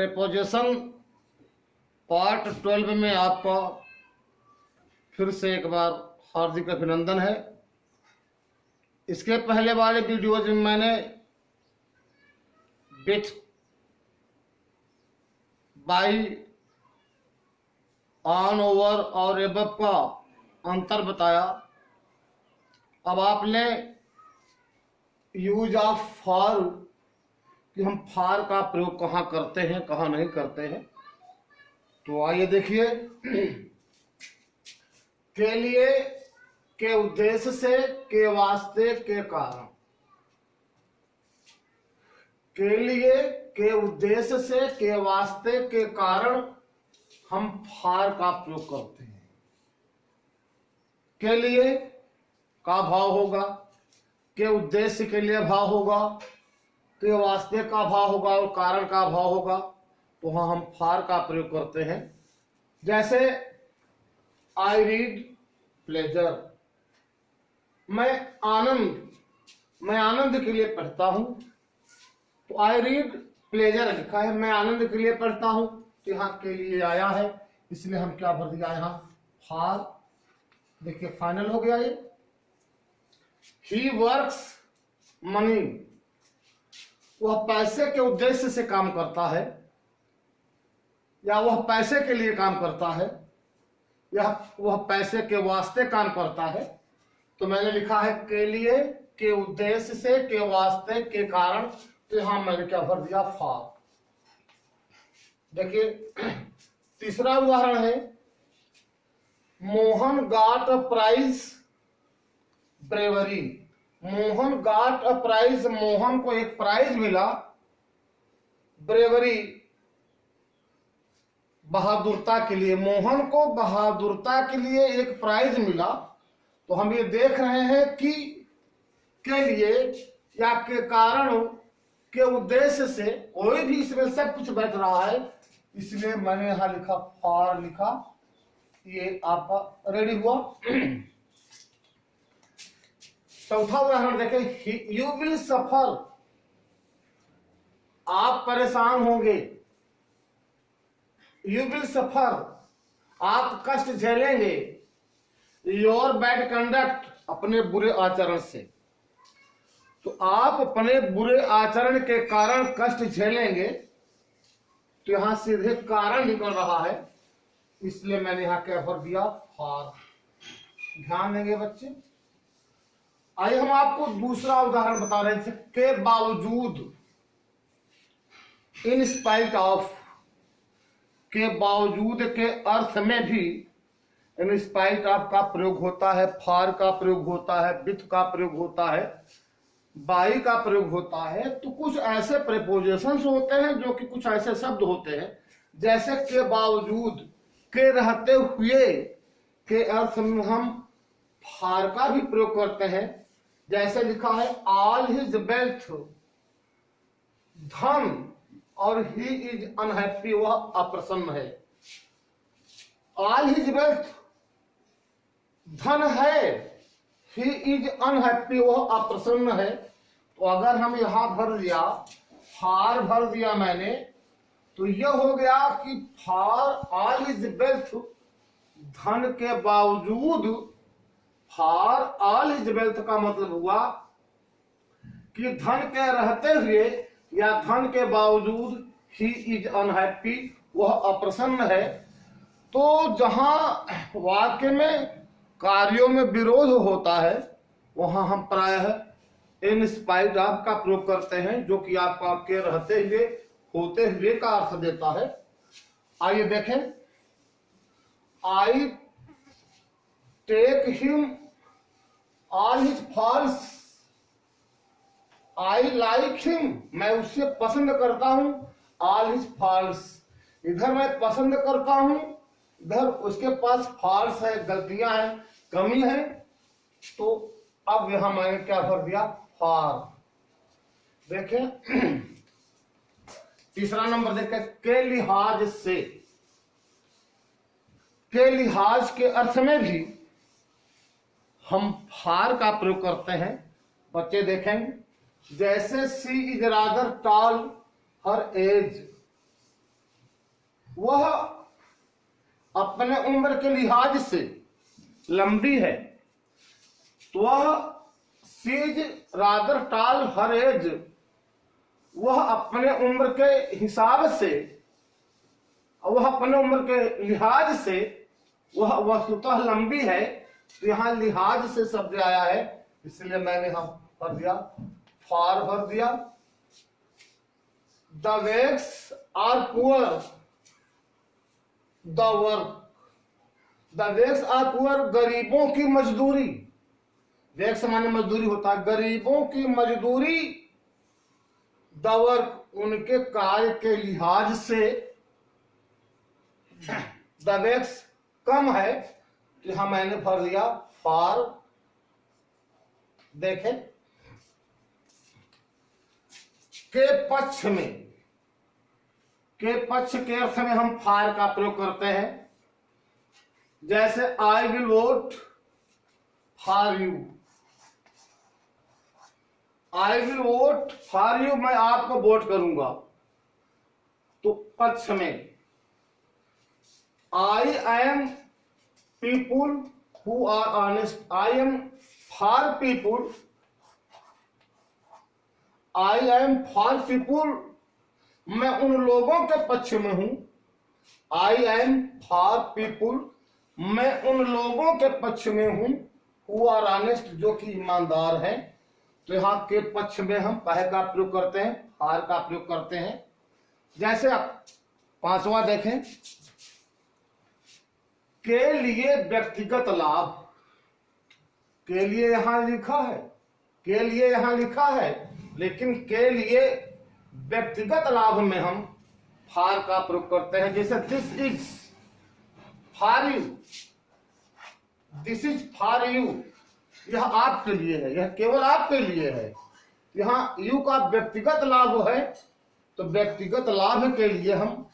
Preposition part 12 में आपका फिर से एक बार हार्दिक अभिनंदन है। इसके पहले वाले वीडियोज में मैंने विथ, बाई, ऑन, ओवर और एबव का अंतर बताया। अब आपने यूज ऑफ फॉर कि हम फॉर का प्रयोग कहाँ करते हैं कहाँ नहीं करते हैं, तो आइए देखिए। के लिए, के उद्देश्य से, के वास्ते, के कारण। के लिए, के उद्देश्य से, के वास्ते, के कारण हम फॉर का प्रयोग करते हैं। के लिए का भाव होगा, के उद्देश्य के लिए भाव होगा, के वास्ते का भाव होगा और कारण का भाव होगा, तो वहां हम फॉर का प्रयोग करते हैं। जैसे आई रीड प्लेजर, मैं आनंद के लिए पढ़ता हूं, तो आई रीड प्लेजर लिखा है, मैं आनंद के लिए पढ़ता हूं, तो यहाँ के लिए आया है, इसलिए हम क्या भर दिया यहाँ फॉर। देखिए फाइनल हो गया ये। ही वर्क्स मनी, वह पैसे के उद्देश्य से काम करता है या वह पैसे के लिए काम करता है या वह पैसे के वास्ते काम करता है, तो मैंने लिखा है के लिए, के उद्देश्य से, के वास्ते, के कारण, तो यहां मैंने क्या भर दिया फॉर। देखिए तीसरा उदाहरण है, Mohan got a prize bravery. Mohan got a prize, Mohan को एक प्राइज मिला, ब्रेवरी बहादुरता के लिए, मोहन को बहादुरता के लिए एक प्राइज मिला। तो हम ये देख रहे हैं कि के लिए या के कारण, के उद्देश्य से, कोई भी इसमें सब कुछ बैठ रहा है, इसलिए मैंने यहां लिखा फॉर लिखा। ये आपका रेडी हुआ। चौथा उदाहरण देखें, यू विल सफर, आप परेशान होंगे। यू विल सफर, आप कष्ट झेलेंगे। योर बैड कंडक्ट, अपने बुरे आचरण से, तो आप अपने बुरे आचरण के कारण कष्ट झेलेंगे, तो यहां सीधे कारण निकल रहा है, इसलिए मैंने यहां क्या भर दिया फॉर। ध्यान देंगे बच्चे। आइए हम आपको दूसरा उदाहरण बता रहे थे, के बावजूद, इन स्पाइट ऑफ। के बावजूद के अर्थ में भी इन स्पाइट ऑफ का प्रयोग होता है, फॉर का प्रयोग होता है, विथ का प्रयोग होता है, बाई का प्रयोग होता है। तो कुछ ऐसे प्रेपोजिशंस होते हैं जो कि कुछ ऐसे शब्द होते हैं, जैसे के बावजूद, के रहते हुए के अर्थ में हम फॉर का भी प्रयोग करते हैं। जैसे लिखा है ऑल हिज वेल्थ, धन, और ही इज अनहैप्पी, वह अप्रसन्न है। ऑल हिज वेल्थ, धन है, ही इज अनहैप्पी, वह अप्रसन्न है। तो अगर हम यहां भर दिया, फॉर भर दिया मैंने, तो यह हो गया कि फॉर ऑल हिज वेल्थ, धन के बावजूद, फॉर ऑल हिज वेल्थ का मतलब हुआ कि धन के रहते हुए या धन के बावजूद ही इज अनहैप्पी, वह अप्रसन्न है। तो जहां वाक्य में कार्यों में विरोध होता है, वहां हम प्रायः इन स्पाइट ऑफ का प्रयोग करते हैं, जो कि आपका के रहते हुए, होते हुए का अर्थ देता है। आइए देखें, I take him all his faults, I like him, मैं उससे पसंद करता हूं, ऑल हिज फॉल्स। इधर मैं पसंद करता हूं, इधर उसके पास फॉल्स है, गलतियां हैं, कमी है। तो अब यहां मैंने क्या भर दिया फॉर। देखें तीसरा नंबर देखें, के लिहाज से। के लिहाज के अर्थ में भी हम फॉर का प्रयोग करते हैं। बच्चे देखेंगे, जैसे she is rather tall her age, वह अपने उम्र के लिहाज से लंबी है, तो वह सीज रादर टाल हर एज, वह अपने उम्र के हिसाब से, वह अपने उम्र के लिहाज से वह वस्तुतः लंबी है। तो यहाँ लिहाज से शब्द आया है, इसलिए मैंने यहाँ भर दिया, फार भर दिया। The wages are poor the work, the wages are poor, गरीबों की मजदूरी, वेक्स माने मजदूरी होता है, गरीबों की मजदूरी, द वर्क उनके कार्य के लिहाज से, द वेक्स कम है, तो यहां मैंने भर दिया फार। देखें के पक्ष में, के पक्ष के अर्थ में हम फार का प्रयोग करते हैं। जैसे I will vote for you, I will vote for you, मैं आपको वोट करूंगा। तो पक्ष में I am people who are honest, I am for people, I am for people, मैं उन लोगों के पक्ष में हूं। आई एम फॉर पीपुल, मैं उन लोगों के पक्ष में हूं, हु आर ऑनेस्ट, जो कि ईमानदार हैं। तो यहां के पक्ष में हम पह का प्रयोग करते हैं, फार का प्रयोग करते हैं। जैसे आप पांचवा देखें, के लिए व्यक्तिगत लाभ, के लिए यहां लिखा है, के लिए यहां लिखा है, लेकिन के लिए व्यक्तिगत लाभ में हम फार का प्रयोग करते हैं। जैसे this is for you, this is for you, यह आपके लिए है, यह केवल आपके लिए है। यहां यू का व्यक्तिगत लाभ है, तो व्यक्तिगत लाभ के लिए हम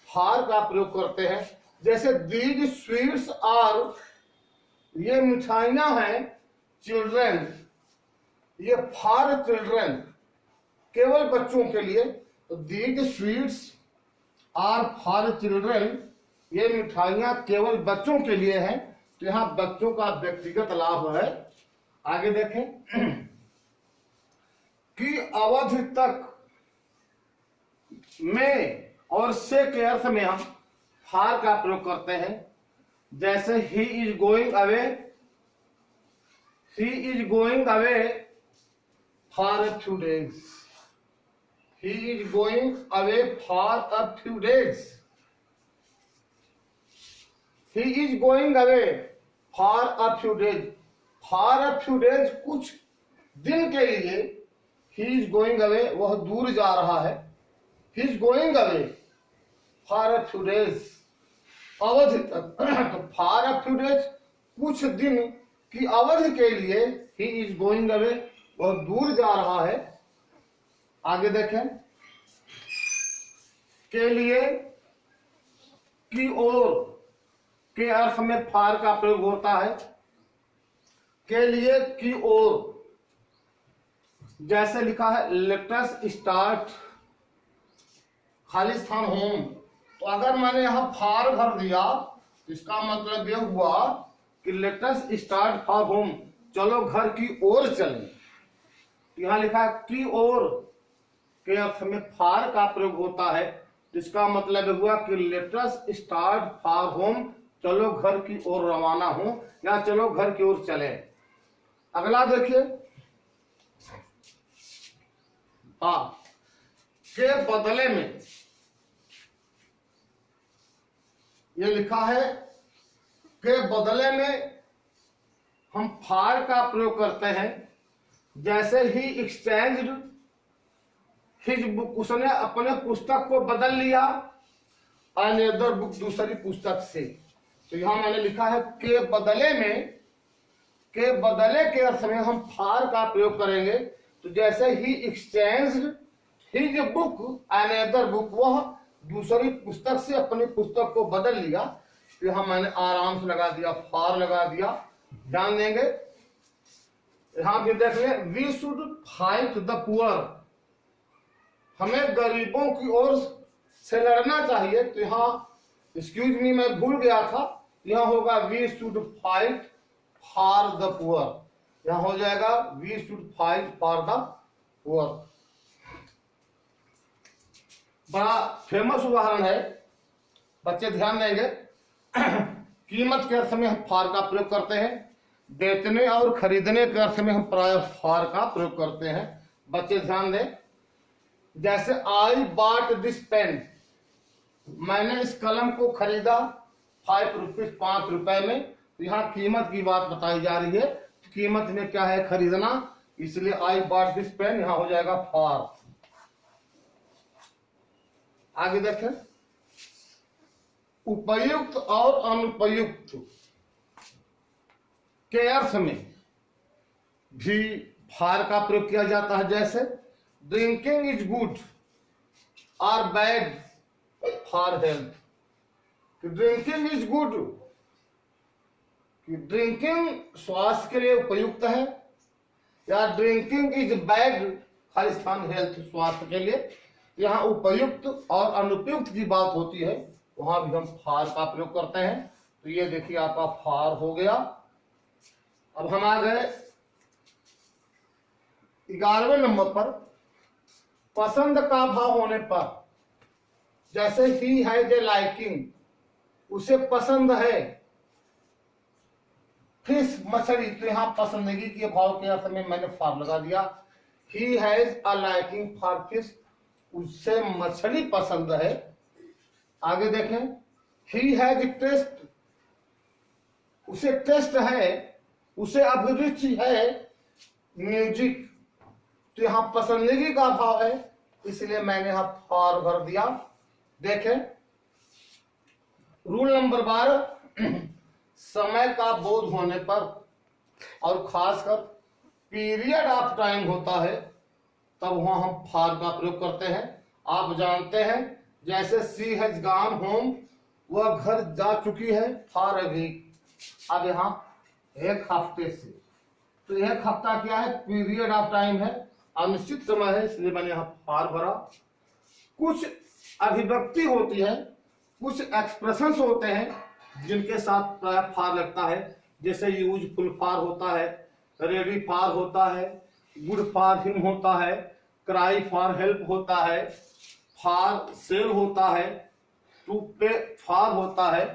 फार का प्रयोग करते हैं। जैसे दीज स्वीट्स आर, ये मिठाइयां हैं, चिल्ड्रन, ये फॉर चिल्ड्रन, केवल बच्चों के लिए। तो these sweets are for children, ये मिठाइयां केवल बच्चों के लिए हैं। तो यहां बच्चों का व्यक्तिगत लाभ है। आगे देखें, कि अवधि तक में और से के अर्थ में हम फार का प्रयोग करते हैं। जैसे he is going away, he is going away for a few days, he is going away for a few days, he is going away for a few days, for a few days, कुछ दिन के लिए। He is going away, वह दूर जा रहा है। He is going away for a few days, अवधि तक। तो फॉर अ फ्यू डेज, कुछ दिन की अवधि के लिए। ही इज गोइंग अवे, वह दूर जा रहा है। आगे देखें, के लिए, की ओर के अर्थ में फार का प्रयोग होता है। के लिए, की ओर, जैसे लिखा है लेट अस स्टार्ट खाली स्थान होम, तो अगर मैंने यहां फार भर दिया तो इसका मतलब यह हुआ कि let us start for home, चलो घर की ओर चलें। यहां लिखा है की ओर के अर्थ में फार का प्रयोग होता है, जिसका मतलब हुआ कि let us start for home, चलो घर की ओर रवाना हो, या चलो घर की ओर चले। अगला देखिए, हाँ, के बदले में, ये लिखा है के बदले में हम फार का प्रयोग करते हैं। जैसे ही एक्सचेंज्ड हिज बुक, उसने अपने पुस्तक को बदल लिया अनदर बुक, दूसरी पुस्तक से। तो यहां मैंने लिखा है के बदले में, के बदले के अर्थ में हम फार का प्रयोग करेंगे। तो जैसे ही exchanged his book another book, वह दूसरी पुस्तक से अपनी पुस्तक को बदल लिया। तो यहां मैंने आराम से लगा दिया, फार लगा दिया। ध्यान देंगे, यहां भी देख लें, we should fight the poor, हमें गरीबों की ओर से लड़ना चाहिए। तो यहां एक्सक्यूज मी, मैं भूल गया था, यहाँ होगा we should fight for the poor. यहाँ हो जाएगा we should fight for the poor. बड़ा फेमस उदाहरण है, बच्चे ध्यान देंगे। कीमत के अर्थ में हम फॉर का प्रयोग करते हैं, बेचने और खरीदने के अर्थ में हम प्राय फॉर का प्रयोग करते हैं। बच्चे ध्यान दें, जैसे आई बॉट दिस पेन, मैंने इस कलम को खरीदा 5 रुपीज, 5 रुपए में। तो यहाँ कीमत की बात बताई जा रही है, कीमत में क्या है, खरीदना, इसलिए आई बॉट दिस पेन यहाँ हो जाएगा फॉर। आगे देखें, उपयुक्त और अनुपयुक्त के अर्थ में भी फॉर का प्रयोग किया जाता है। जैसे ड्रिंकिंग इज गुड और bad for health. Drinking is good, drinking स्वास्थ्य के लिए उपयुक्त है, या drinking is bad Khalistan health, स्वास्थ्य के लिए। यहाँ उपयुक्त और अनुपयुक्त की बात होती है, वहां भी हम फॉर का प्रयोग करते हैं। तो ये देखिए आपका फॉर हो गया। अब हम आ गए 11वें नंबर पर, पसंद का भाव होने पर। जैसे ही है जे लाइकिंग, उसे पसंद है फिश, मछली, तो यहाँ पसंदगी के भाव के अर्थ में मैंने फॉर लगा दिया। He has a liking for fish, उससे मछली पसंद है। आगे देखें, ही हैज टेस्ट, उसे टेस्ट है, उसे अभिरुचि है म्यूजिक, तो यहाँ पसंदगी का भाव है, इसलिए मैंने यहाँ फॉर भर दिया। देखें, रूल नंबर 12, समय का बोध होने पर और खासकर पीरियड ऑफ टाइम होता है, तब वहां हम फॉर का प्रयोग करते हैं। आप जानते हैं, जैसे सी हैज गॉन होम, वह घर जा चुकी है, फॉर अ वीक। अब यहाँ एक हफ्ते से, तो एक हफ्ता क्या है, पीरियड ऑफ टाइम है, अनिश्चित समय है, इसलिए मैंने यहाँ फॉर भरा। कुछ अभिव्यक्ति होती है, कुछ एक्सप्रेशंस होते हैं जिनके साथ प्राय फॉर लगता है। जैसे यूजफुल फॉर होता है, रेडी फॉर होता है, गुड फॉर हिम होता है, क्राई फॉर हेल्प होता है, फॉर सेल होता है, टू पे फॉर होता है,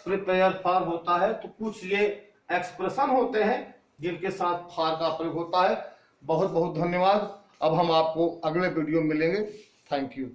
प्रिपेयर फॉर होता है। तो कुछ ये एक्सप्रेशन होते हैं जिनके साथ फॉर का प्रयोग होता है। बहुत बहुत धन्यवाद। अब हम आपको अगले वीडियो में मिलेंगे। Thank you.